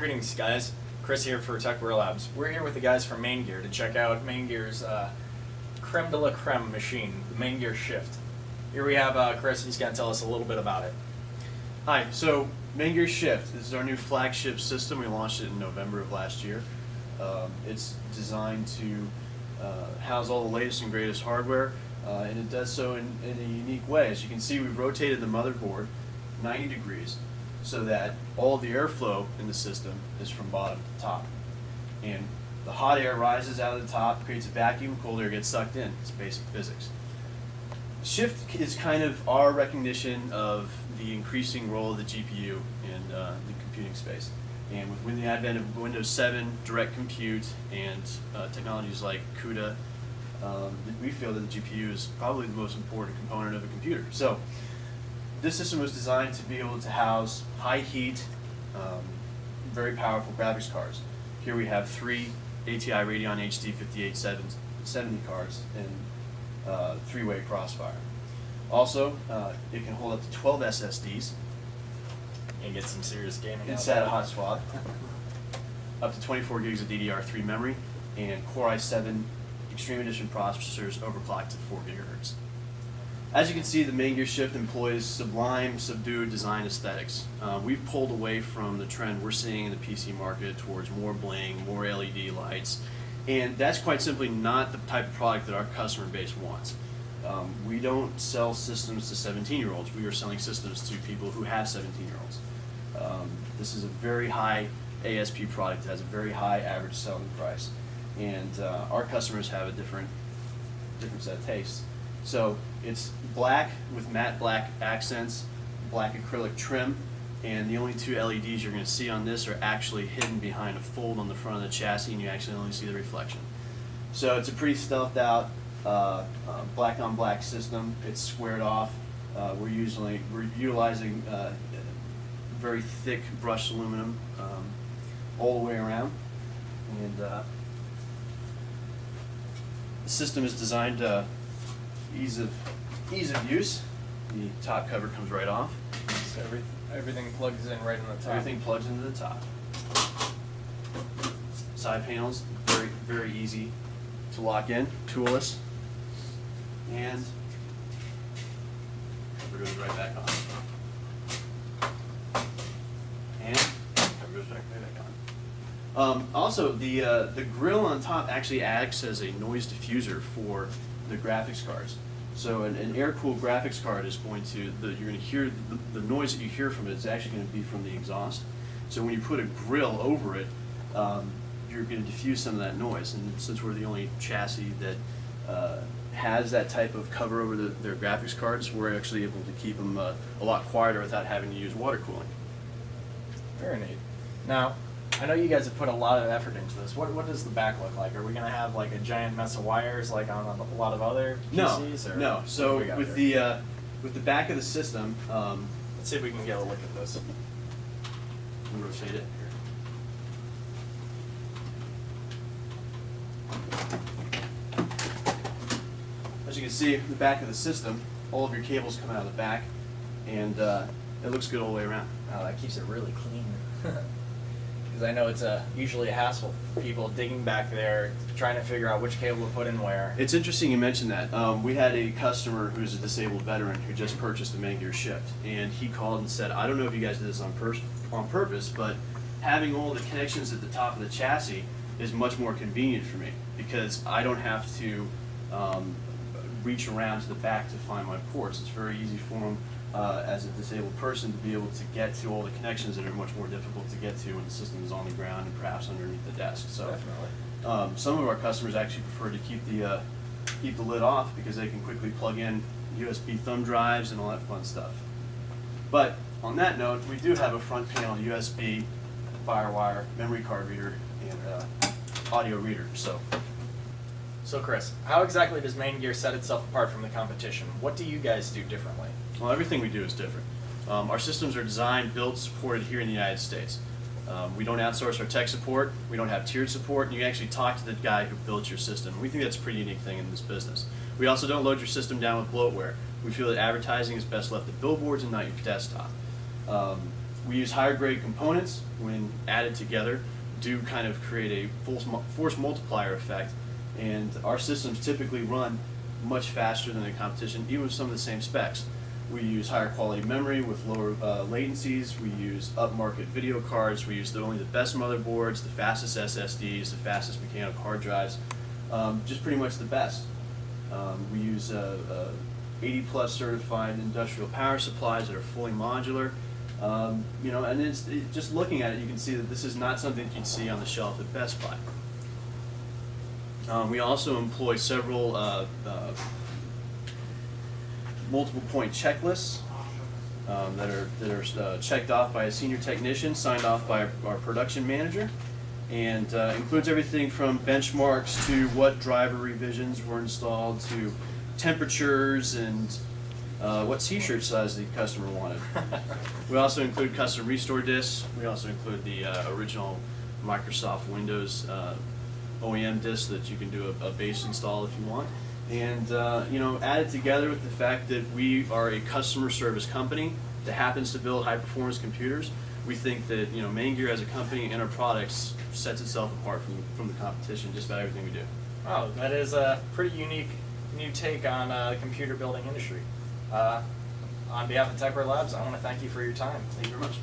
Greetings, guys. Chris here for Tech World Labs. We're here with the guys from Maingear to check out Maingear's creme de la creme machine, the Maingear Shift. Here we have Chris. He's going to tell us a little bit about it. Hi, so Maingear Shift. This is our new flagship system. We launched it in November of last year. It's designed to house all the latest and greatest hardware, and it does so in a unique way. As you can see, we've rotated the motherboard 90 degrees so that all the airflow in the system is from bottom to top. And the hot air rises out of the top, creates a vacuum, cold air gets sucked in. It's basic physics. Shift is kind of our recognition of the increasing role of the GPU in the computing space. And with the advent of Windows 7, direct compute, and technologies like CUDA, we feel that the GPU is probably the most important component of a computer. So this system was designed to be able to house high heat, very powerful graphics cards. Here we have 3 ATI Radeon HD 5870 cards in 3-way crossfire. Also, it can hold up to 12 SSDs. And get some serious gaming Inside a hot swap. Up to 24 gigs of DDR3 memory, and Core i7 Extreme Edition processors overclocked to 4 gigahertz. As you can see, the Maingear Shift employs sublime, subdued design aesthetics. We've pulled away from the trend we're seeing in the PC market towards more bling, more LED lights, and that's quite simply not the type of product that our customer base wants. We don't sell systems to 17-year-olds. We are selling systems to people who have 17-year-olds. This is a very high ASP product that has a very high average selling price, and our customers have a different set of tastes. So it's black with matte black accents, black acrylic trim, and the only 2 LEDs you're going to see on this are actually hidden behind a fold on the front of the chassis, and you actually only see the reflection. So it's a pretty stealthed out black on black system. It's squared off. We're utilizing very thick brushed aluminum all the way around, and the system is designed to ease of use. The top cover comes right off. So everything plugs in right in the top. Everything plugs into the top. Side panels, very easy to lock in, toolless, and cover goes right back on. And cover goes right back on. Also, the grill on top actually acts as a noise diffuser for the graphics cards. So an air-cooled graphics card is going to, you're going to hear, the noise that you hear from it is actually going to be from the exhaust. So when you put a grill over it, you're going to diffuse some of that noise. And since we're the only chassis that has that type of cover over their graphics cards, we're actually able to keep them a lot quieter without having to use water cooling. Very neat. Now, I know you guys have put a lot of effort into this. What does the back look like? Are we going to have like a giant mess of wires like on a lot of other PCs? No. So with the back of the system, let's see if we can get a look at this. we'll rotate it. As you can see, the back of the system, all of your cables come out of the back, and it looks good all the way around. Oh, that keeps it really clean. Because I know it's usually a hassle for people digging back there, trying to figure out which cable to put in where. It's interesting you mentioned that. We had a customer who's a disabled veteran who just purchased a Maingear Shift, and he called and said, I don't know if you guys did this on purpose, but having all the connections at the top of the chassis is much more convenient for me, because I don't have to reach around to the back to find my ports. It's very easy for him as a disabled person to be able to get to all the connections that are much more difficult to get to when the system is on the ground and perhaps underneath the desk. So Definitely. some of our customers actually prefer to keep the lid off because they can quickly plug in USB thumb drives and all that fun stuff. But on that note, we do have a front panel USB, FireWire, memory card reader, and audio reader. So Chris, how exactly does Maingear set itself apart from the competition? What do you guys do differently? Well, everything we do is different. Our systems are designed, built, supported here in the United States. We don't outsource our tech support. We don't have tiered support, and you actually talk to the guy who built your system. We think that's a pretty unique thing in this business. We also don't load your system down with bloatware. We feel that advertising is best left at billboards and not your desktop. We use higher grade components when added together do kind of create a force multiplier effect, and our systems typically run much faster than the competition, even with some of the same specs. We use higher quality memory with lower latencies. We use upmarket video cards. We use only the best motherboards, the fastest SSDs, the fastest mechanical hard drives, just pretty much the best. We use 80 plus certified industrial power supplies that are fully modular. You know, and just looking at it, you can see that this is not something that you'd see on the shelf at Best Buy. We also employ several multiple point checklists that are checked off by a senior technician, signed off by our production manager, and includes everything from benchmarks to what driver revisions were installed to temperatures and what t-shirt size the customer wanted. We also include custom restore discs. We also include the original Microsoft Windows OEM disc that you can do a base install if you want. And you know, added together with the fact that we are a customer service company that happens to build high performance computers, we think that, you know, Maingear as a company and our products sets itself apart from the competition, just about everything we do. Oh, that is a pretty unique new take on the computer building industry. On behalf of TechWare Labs, I want to thank you for your time. Thank you very much.